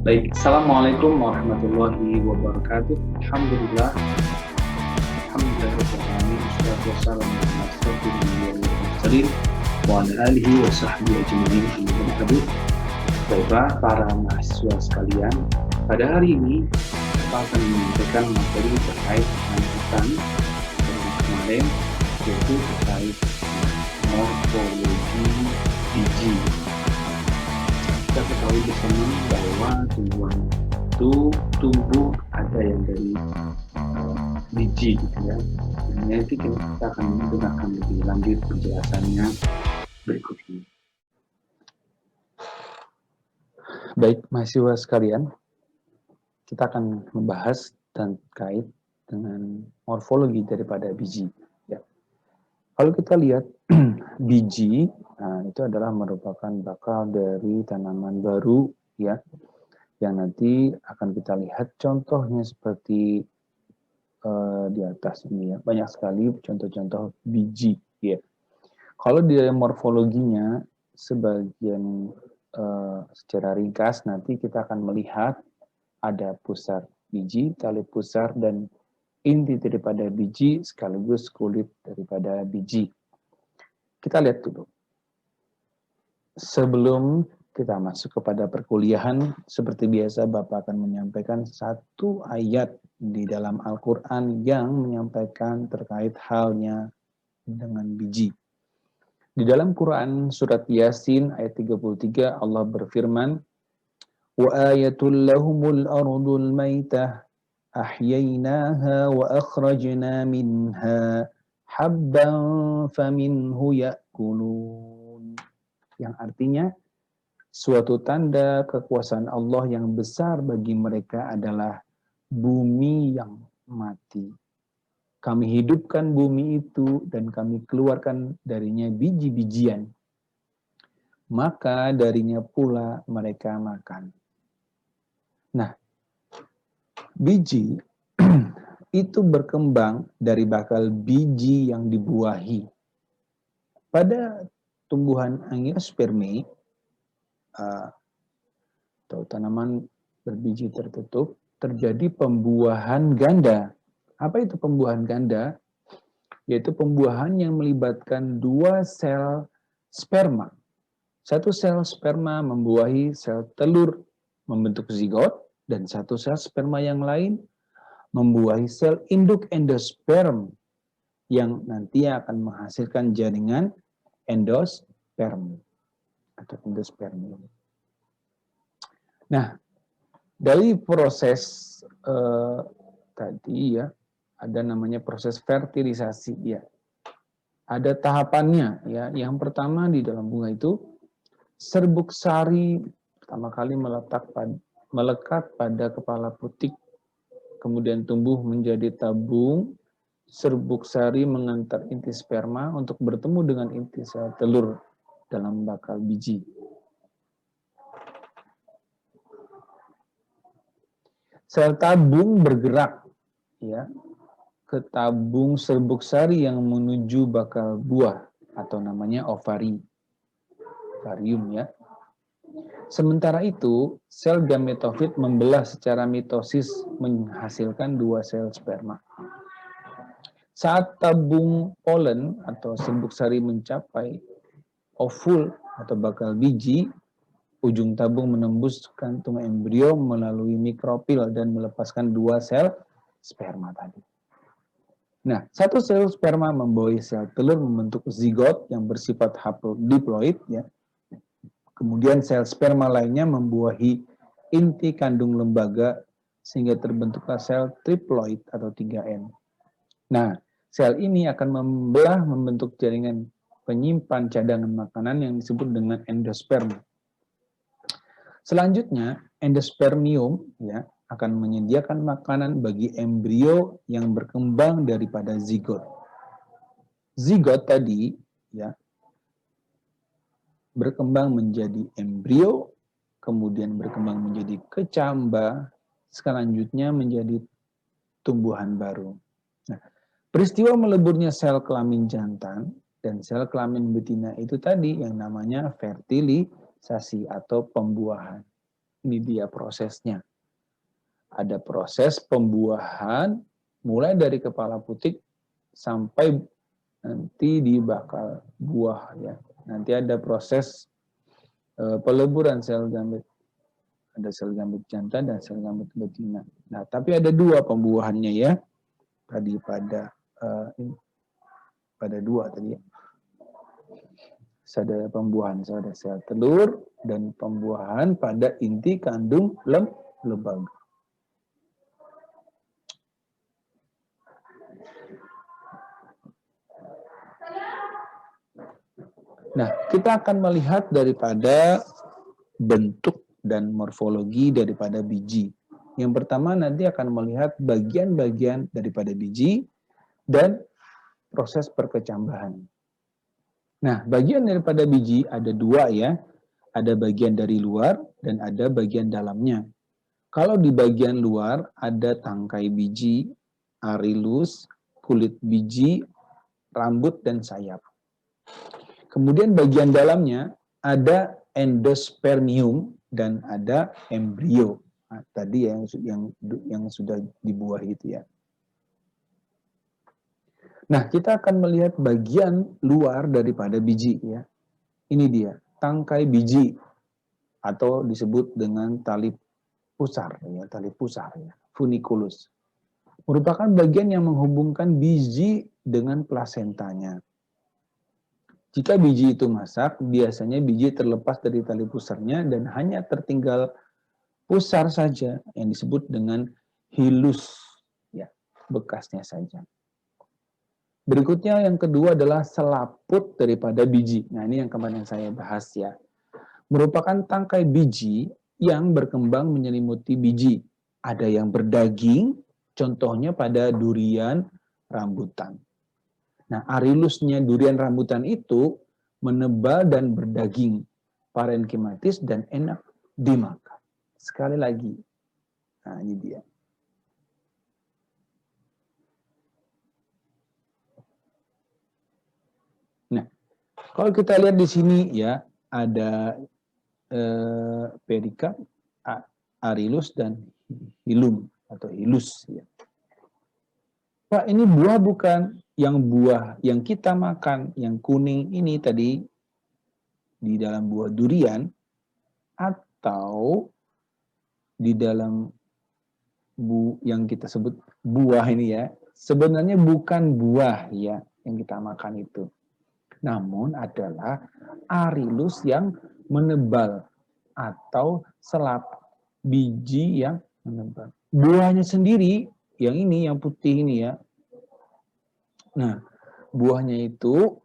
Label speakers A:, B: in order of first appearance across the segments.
A: Baik, Assalamualaikum warahmatullahi wabarakatuh. Alhamdulillah, alhamdulillahirobbilalamin. Wassalatu wassalamu ala asyrofil anbiya'i wal mursalin wa ala alihi wa sahbihi ajmain. Amma ba'du. Baiklah para mahasiswa sekalian, pada hari ini kita akan menyampaikan materi terkait lanjutan dari kemarin, yaitu terkait morfologi biji. Kita ketahui bersama bahwa tumbuhan itu tumbuh ada yang dari biji gitu ya. Nanti kita akan menggunakan lebih lanjut penjelasannya berikut ini. Baik, mahasiswa sekalian, kita akan membahas terkait dengan morfologi daripada biji. Ya. Kalau kita lihat biji, nah, itu adalah merupakan bakal dari tanaman baru, ya, yang nanti akan kita lihat contohnya seperti di atas ini ya, banyak sekali contoh-contoh biji, ya. Kalau di dalam morfologinya, sebagian secara ringkas nanti kita akan melihat ada pusar biji, tali pusar, dan inti daripada biji sekaligus kulit daripada biji. Kita lihat dulu. Sebelum kita masuk kepada perkuliahan, seperti biasa Bapak akan menyampaikan satu ayat di dalam Al-Quran yang menyampaikan terkait halnya dengan biji. Di dalam Quran surat Yasin ayat 33 Allah berfirman, وَآيَةٌ لَهُمُ الْأَرْضُ الْمَيْتَةِ أَحْيَيْنَاهَا وَأَخْرَجْنَا مِنْهَا حَبًّا فَمِنْهُ يَأْكُلُونَ. Yang artinya, suatu tanda kekuasaan Allah yang besar bagi mereka adalah bumi yang mati. Kami hidupkan bumi itu dan kami keluarkan darinya biji-bijian. Maka darinya pula mereka makan. Nah, biji itu berkembang dari bakal biji yang dibuahi. Pada tumbuhan angiospermi atau tanaman berbiji tertutup, terjadi pembuahan ganda. Apa itu pembuahan ganda? Yaitu pembuahan yang melibatkan dua sel sperma. Satu sel sperma membuahi sel telur membentuk zigot, dan satu sel sperma yang lain membuahi sel induk endosperm yang nanti akan menghasilkan jaringan endosperm atau endospermium. Nah, dari proses tadi ya, ada namanya proses fertilisasi ya. Ada tahapannya ya. Yang pertama di dalam bunga itu serbuk sari pertama kali melekat pada kepala putik, kemudian tumbuh menjadi tabung. Serbuk sari mengantar inti sperma untuk bertemu dengan inti sel telur dalam bakal biji. Sel tabung bergerak ya ke tabung serbuk sari yang menuju bakal buah atau namanya ovarium ya. Sementara itu, sel gametofit membelah secara mitosis menghasilkan dua sel sperma. Saat tabung polen atau serbuk sari mencapai ovul atau bakal biji, ujung tabung menembus kantung embrio melalui mikrofil dan melepaskan dua sel sperma tadi. Nah, satu sel sperma membawahi sel telur membentuk zigot yang bersifat haplodiploid ya. Kemudian sel sperma lainnya membuahi inti kandung lembaga sehingga terbentuklah sel triploid atau 3N. Nah, sel ini akan membelah membentuk jaringan penyimpan cadangan makanan yang disebut dengan endosperm. Selanjutnya, endospermium ya akan menyediakan makanan bagi embrio yang berkembang daripada zigot. Zigot tadi ya berkembang menjadi embrio, kemudian berkembang menjadi kecamba, selanjutnya menjadi tumbuhan baru. Nah, peristiwa meleburnya sel kelamin jantan dan sel kelamin betina itu tadi yang namanya fertilisasi atau pembuahan. Ini dia prosesnya. Ada proses pembuahan mulai dari kepala putik sampai nanti di bakal buah ya. Nanti ada proses peleburan sel gamit. Ada sel gamit jantan dan sel gamit betina. Nah, tapi ada dua pembuahannya ya. Tadi pada dua tadi ya. Ada pembuahan pada sel telur dan pembuahan pada inti kandung lembaga. Nah, kita akan melihat daripada bentuk dan morfologi daripada biji. Yang pertama nanti akan melihat bagian-bagian daripada biji dan proses perkecambahan. Nah, bagian daripada biji ada dua ya. Ada bagian dari luar dan ada bagian dalamnya. Kalau di bagian luar ada tangkai biji, arilus, kulit biji, rambut, dan sayap. Kemudian bagian dalamnya ada endospermium dan ada embrio. Nah, tadi yang sudah dibuah gitu ya. Nah, kita akan melihat bagian luar daripada biji ya. Ini dia, tangkai biji atau disebut dengan tali pusar ya, funiculus. Merupakan bagian yang menghubungkan biji dengan plasentanya. Jika biji itu masak, biasanya biji terlepas dari tali pusarnya dan hanya tertinggal pusar saja yang disebut dengan hilus ya, bekasnya saja. Berikutnya yang kedua adalah selaput daripada biji. Nah, ini yang kemarin saya bahas ya. Merupakan tangkai biji yang berkembang menyelimuti biji. Ada yang berdaging, contohnya pada durian rambutan. Nah, arilusnya durian rambutan itu menebal dan berdaging, parenkimatis dan enak dimakan. Sekali lagi, nah ini dia. Nah, kalau kita lihat di sini ya, ada perikard, arilus, dan hilum atau hilus. Ya. Pak, ini buah bukan? Yang buah yang kita makan, yang kuning ini tadi, di dalam buah durian, atau di dalam yang kita sebut buah ini ya, sebenarnya bukan buah ya yang kita makan itu. Namun adalah arilus yang menebal atau selap biji yang menebal. Buahnya sendiri yang ini, yang putih ini ya. Nah, buahnya itu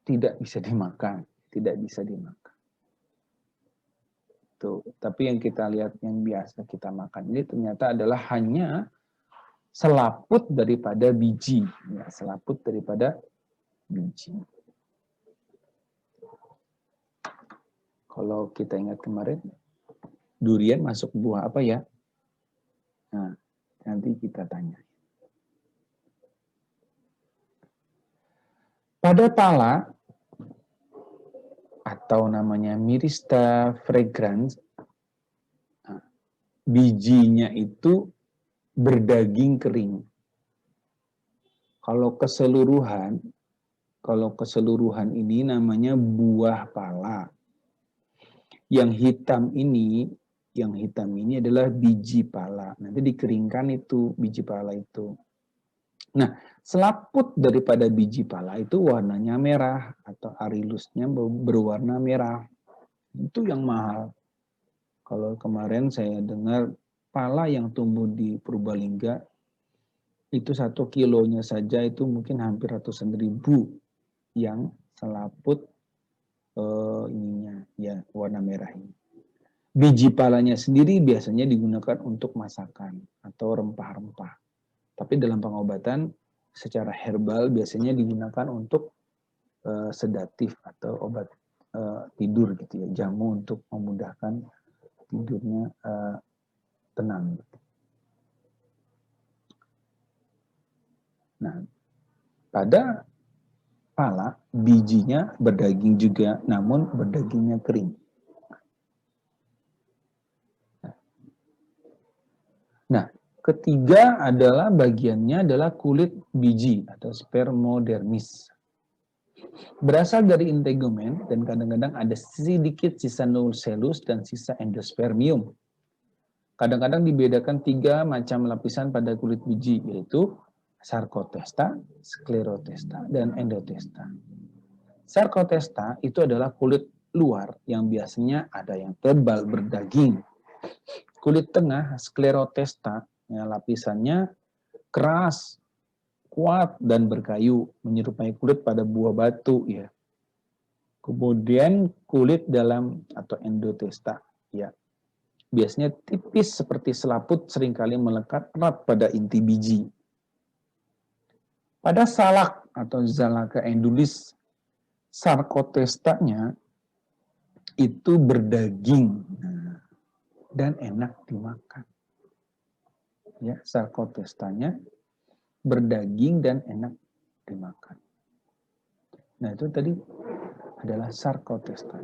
A: tidak bisa dimakan, Tuh, tapi yang kita lihat yang biasa kita makan ini ternyata adalah hanya selaput daripada biji, ya, selaput daripada biji. Kalau kita ingat kemarin, durian masuk buah apa ya? Nah, nanti kita tanya. Pada pala atau namanya Myrista fragrans, bijinya itu berdaging kering. Kalau keseluruhan ini namanya buah pala. Yang hitam ini adalah biji pala. Nanti dikeringkan itu biji pala itu. Nah, selaput daripada biji pala itu warnanya merah atau arilusnya berwarna merah. Itu yang mahal. Kalau kemarin saya dengar pala yang tumbuh di Purbalingga itu 1 kilonya saja itu mungkin hampir ratusan ribu yang selaput ininya ya warna merah ini. Biji palanya sendiri biasanya digunakan untuk masakan atau rempah-rempah. Tapi dalam pengobatan secara herbal biasanya digunakan untuk sedatif atau obat tidur gitu ya, jamu untuk memudahkan tidurnya tenang. Nah, pada pala bijinya berdaging juga, namun berdagingnya kering. Nah, ketiga adalah bagiannya adalah kulit biji atau spermodermis. Berasal dari integumen dan kadang-kadang ada sedikit sisa nucellus dan sisa endospermium. Kadang-kadang dibedakan 3 macam lapisan pada kulit biji, yaitu sarkotesta, sklerotesta, dan endotesta. Sarkotesta itu adalah kulit luar yang biasanya ada yang tebal berdaging. Kulit tengah, sklerotesta, ya, lapisannya keras, kuat, dan berkayu, menyerupai kulit pada buah batu. Ya. Kemudian kulit dalam atau endotesta, ya, biasanya tipis seperti selaput, seringkali melekat erat pada inti biji. Pada salak atau Zalaka endulis, sarkotestanya itu berdaging dan enak dimakan. Ya, sarkotestanya berdaging dan enak dimakan. Nah, itu tadi adalah sarkotesta.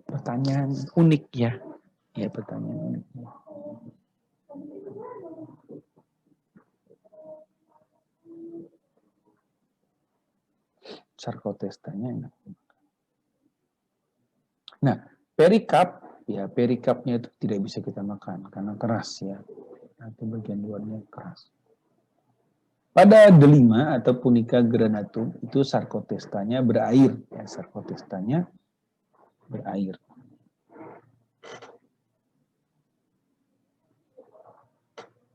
A: Pertanyaan unik ya. Ya, pertanyaan unik. Sarkotestanya enak. Nah, perikap, ya perikapnya itu tidak bisa kita makan karena keras ya. Atau bagian luarnya keras. Pada delima atau Punica granatum itu sarkotestanya berair, ya sarkotestanya berair.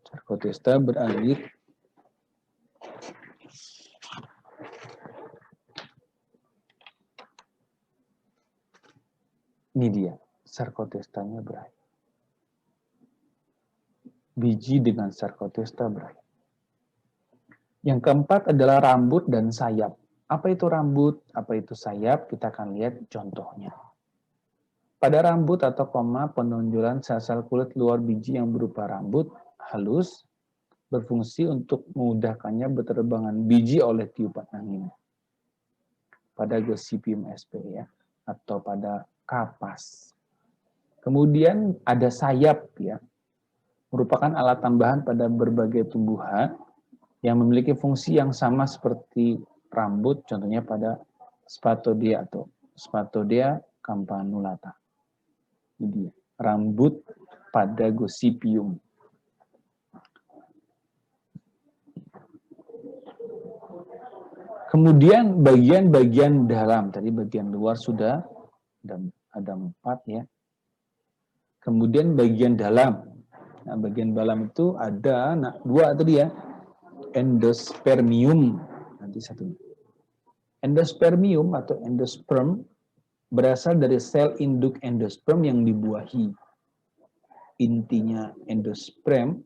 A: Sarkotesta berair. Ini dia, sarkotestanya berair. Biji dengan sarkotesta berair. Yang keempat adalah rambut dan sayap. Apa itu rambut? Apa itu sayap? Kita akan lihat contohnya. Pada rambut atau koma, penonjolan sel-sel kulit luar biji yang berupa rambut halus berfungsi untuk memudahkannya berterbangan biji oleh tiupan angin. Pada Gossypium sp ya, atau pada kapas. Kemudian ada sayap ya, merupakan alat tambahan pada berbagai tumbuhan yang memiliki fungsi yang sama seperti rambut, contohnya pada Spathodea atau Spathodea campanulata. Jadi, rambut pada Gossypium. Kemudian bagian-bagian dalam, tadi bagian luar sudah ada 4 ya. Kemudian bagian dalam. Nah, bagian dalam itu ada 2 tadi ya. Endospermium. Nanti satu. Endospermium atau endosperm berasal dari sel induk endosperm yang dibuahi. Intinya endosperm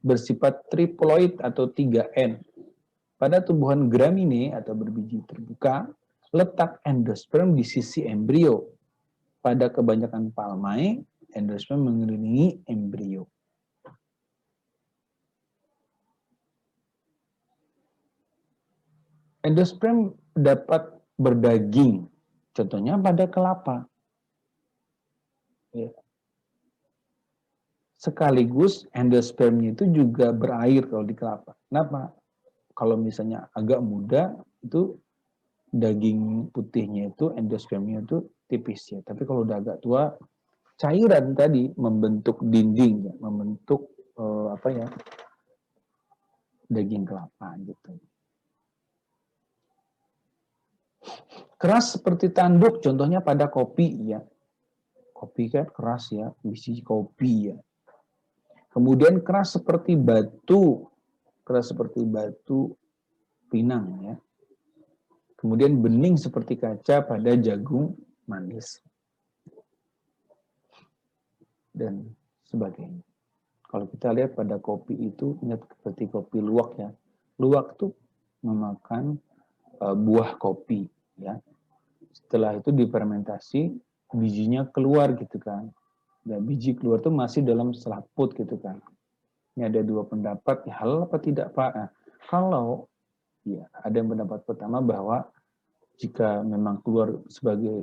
A: bersifat triploid atau 3N. Pada tumbuhan gramine atau berbiji terbuka, letak endosperm di sisi embrio. Pada kebanyakan palmae, endosperm mengelilingi embrio. Endosperm dapat berdaging, contohnya pada kelapa. Ya. Sekaligus endospermnya itu juga berair kalau di kelapa. Kenapa? Kalau misalnya agak muda, itu daging putihnya itu, endospermnya itu tipis ya. Tapi kalau udah agak tua, cairan tadi membentuk dinding, ya, membentuk daging kelapa gitu. Keras seperti tanduk, contohnya pada kopi ya. Kopi kan keras ya, biji kopi ya. Kemudian keras seperti batu pinang ya. Kemudian bening seperti kaca pada jagung manis. Dan sebagainya. Kalau kita lihat pada kopi itu, ingat seperti kopi luwak ya. Luwak tuh memakan buah kopi ya. Setelah itu difermentasi, bijinya keluar gitu kan. Dan biji keluar tuh masih dalam selaput gitu kan. Ini ada 2 pendapat, ya halal apa tidak Pak? Nah, kalau ya ada yang pendapat pertama bahwa jika memang keluar sebagai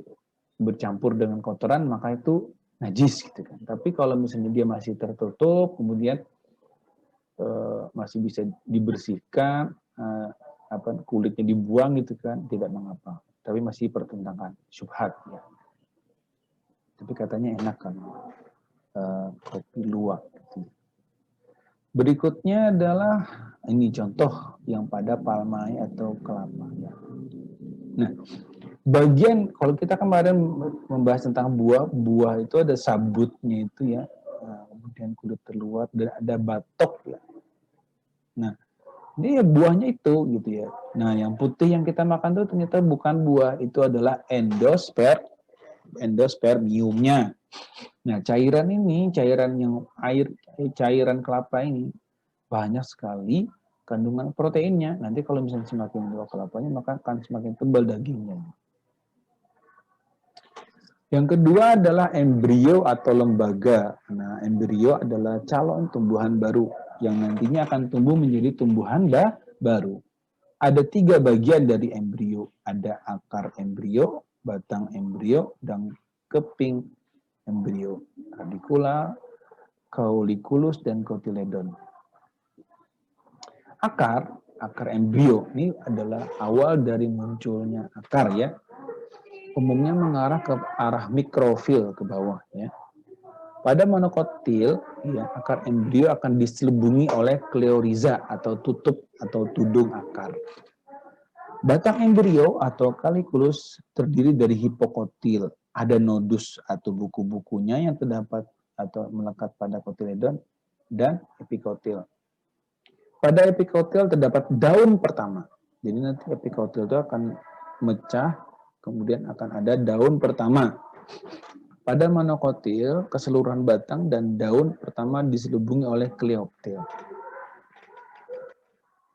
A: bercampur dengan kotoran, maka itu najis gitu kan. Tapi kalau misalnya dia masih tertutup, kemudian masih bisa dibersihkan, kulitnya dibuang gitu kan, tidak mengapa. Tapi masih pertentangan syubhat ya. Tapi katanya enak kan kopi luwak. Gitu. Berikutnya adalah ini contoh yang pada palmai atau kelapa. Ya. Nah, bagian kalau kita kemarin membahas tentang buah itu ada sabutnya itu ya, kemudian kulit terluar dan ada batok ya. Nah, ini ya buahnya itu gitu ya. Nah, yang putih yang kita makan itu ternyata bukan buah, itu adalah endospermiumnya. Nah, cairan ini, cairan yang cairan kelapa ini banyak sekali kandungan proteinnya. Nanti kalau misalnya semakin tua kelapanya, maka akan semakin tebal dagingnya. Yang kedua adalah embrio atau lembaga. Nah, embrio adalah calon tumbuhan baru yang nantinya akan tumbuh menjadi tumbuhan baru. Ada 3 bagian dari embrio. Ada akar embrio, batang embrio, dan keping embrio. Radicula, cauliculus, dan cotyledon. Akar embrio ini adalah awal dari munculnya akar ya. Umumnya mengarah ke arah mikrofil ke bawah ya. Pada monokotil, ya, akar embrio akan diselubungi oleh kleoriza atau tutup atau tudung akar. Batang embrio atau cauliculus terdiri dari hipokotil. Ada nodus atau buku-bukunya yang terdapat atau melekat pada kotiledon dan epikotil. Pada epikotil terdapat daun pertama. Jadi nanti epikotil itu akan mecah, kemudian akan ada daun pertama. Pada monokotil, keseluruhan batang dan daun pertama diselubungi oleh kleoptil.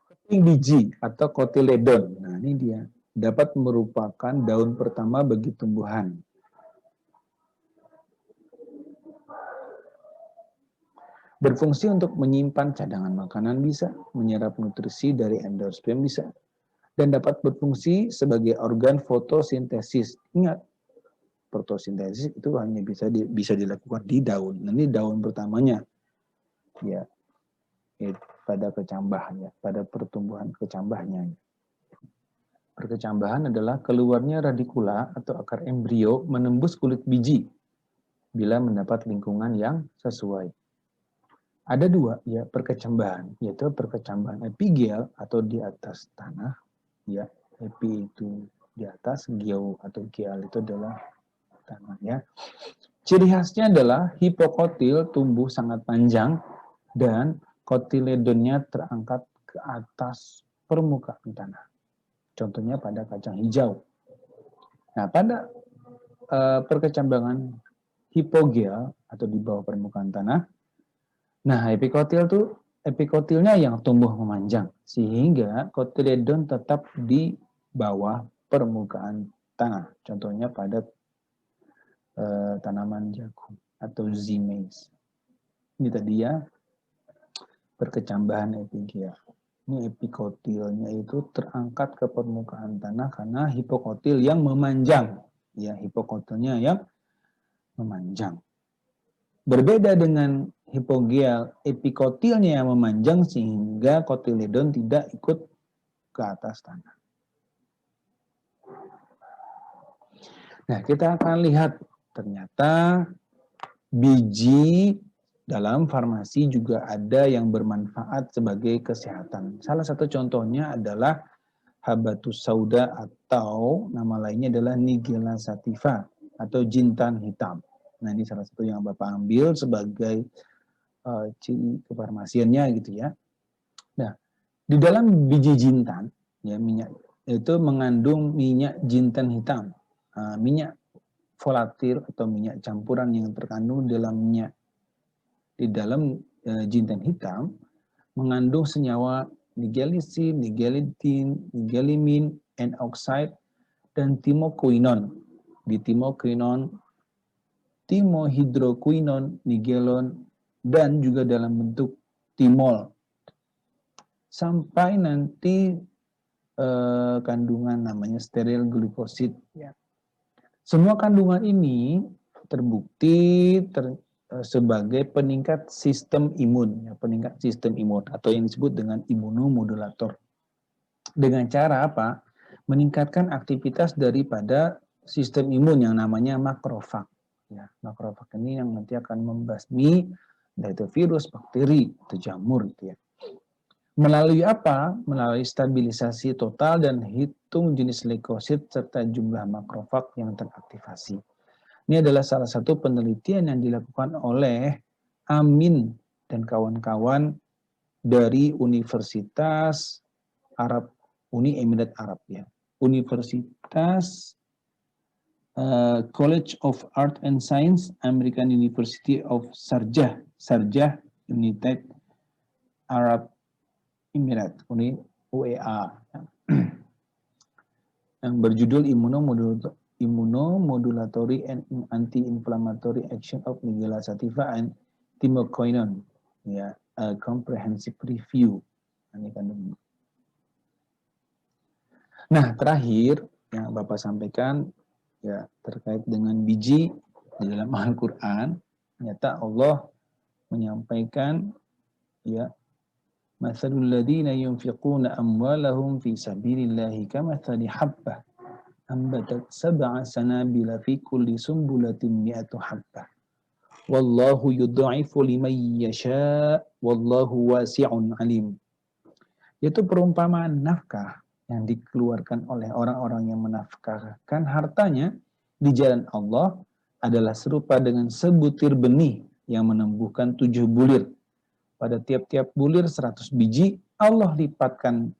A: Keping biji atau kotiledon, nah ini dia, dapat merupakan daun pertama bagi tumbuhan. Berfungsi untuk menyimpan cadangan makanan bisa, menyerap nutrisi dari endosperm bisa, dan dapat berfungsi sebagai organ fotosintesis. Ingat, fotosintesis itu hanya bisa dilakukan di daun. Nah, ini daun pertamanya, ya, pada kecambahnya, pada pertumbuhan kecambahnya. Perkecambahan adalah keluarnya radikula atau akar embrio menembus kulit biji bila mendapat lingkungan yang sesuai. Ada 2 ya perkecambahan, yaitu perkecambahan epigel atau di atas tanah, ya, epi itu di atas, geo atau geal itu adalah tanah ya. Ciri khasnya adalah hipokotil tumbuh sangat panjang dan kotiledonnya terangkat ke atas permukaan tanah. Contohnya pada kacang hijau. Nah, pada perkecambangan hipogel atau di bawah permukaan tanah, nah epikotilnya yang tumbuh memanjang sehingga kotiledon tetap di bawah permukaan tanah. Contohnya pada tanaman jagung atau zimes. Ini tadi ya perkecambahan epigel. Ini epikotilnya itu terangkat ke permukaan tanah karena hipokotil yang memanjang. Ya, hipokotilnya yang memanjang. Berbeda dengan hipogel, epikotilnya yang memanjang sehingga kotiledon tidak ikut ke atas tanah. Nah, kita akan lihat ternyata biji dalam farmasi juga ada yang bermanfaat sebagai kesehatan. Salah satu contohnya adalah habatus sauda atau nama lainnya adalah nigella sativa atau jintan hitam. Nah, ini salah satu yang Bapak ambil sebagai ciri kefarmasiannya gitu ya. Nah, di dalam biji jintan ya minyak itu mengandung minyak jintan hitam. Minyak volatil atau minyak campuran yang terkandung dalam minyak di dalam jintan hitam mengandung senyawa nigelisin, nigelitin, nigelimin, N-oxide, dan timokuinon. Di timokuinon, timohidrokuinon, nigelon, dan juga dalam bentuk timol. Sampai nanti kandungan namanya steril glikosid. Ya. Semua kandungan ini terbukti sebagai peningkat sistem imun, ya, peningkat sistem imun atau yang disebut dengan imunomodulator. Dengan cara apa? Meningkatkan aktivitas daripada sistem imun yang namanya makrofag. Ya, makrofag ini yang nanti akan membasmi yaitu virus, bakteri, atau jamur gitu ya. Melalui apa? Melalui stabilisasi total dan hitung jenis leukosit serta jumlah makrofag yang teraktivasi. Ini adalah salah satu penelitian yang dilakukan oleh Amin dan kawan-kawan dari Universitas Uni Emirat Arab ya. Universitas College of Art and Science, American University of Sharjah, United Arab Emirat, UEA, yang berjudul Immunomodulatory and Anti-Inflammatory Action of Nigella sativa and Thymoquinone, ya, a comprehensive review. Nah, terakhir yang Bapak sampaikan ya terkait dengan biji di dalam Al-Qur'an, ternyata Allah menyampaikan ya mathalul ladzina yunfiquna amwalahum fi sabilillahi kamathali habbah ambatat sab'a sanabila fi kulli sumbulatin mi'atu habbah wallahu yudha'ifu liman yasha wallahu wasi'un alim. Yaitu perumpamaan nafkah yang dikeluarkan oleh orang-orang yang menafkahkan hartanya di jalan Allah adalah serupa dengan sebutir benih yang menumbuhkan 7 bulir. Pada tiap-tiap bulir 100 biji, Allah lipatkan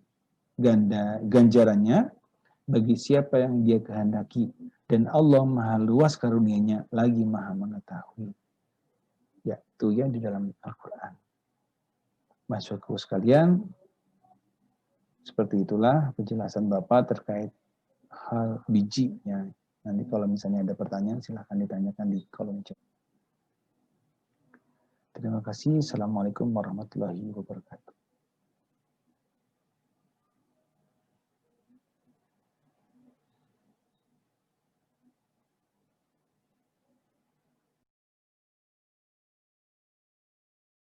A: ganjarannya bagi siapa yang dia kehendaki. Dan Allah maha luas karunia-Nya lagi maha mengetahui. Ya, itu ya di dalam Al-Quran. Masyaallah sekalian, seperti itulah penjelasan Bapak terkait hal biji. Ya. Nanti kalau misalnya ada pertanyaan, silahkan ditanyakan di kolom chat. Terima kasih. Assalamualaikum warahmatullahi wabarakatuh.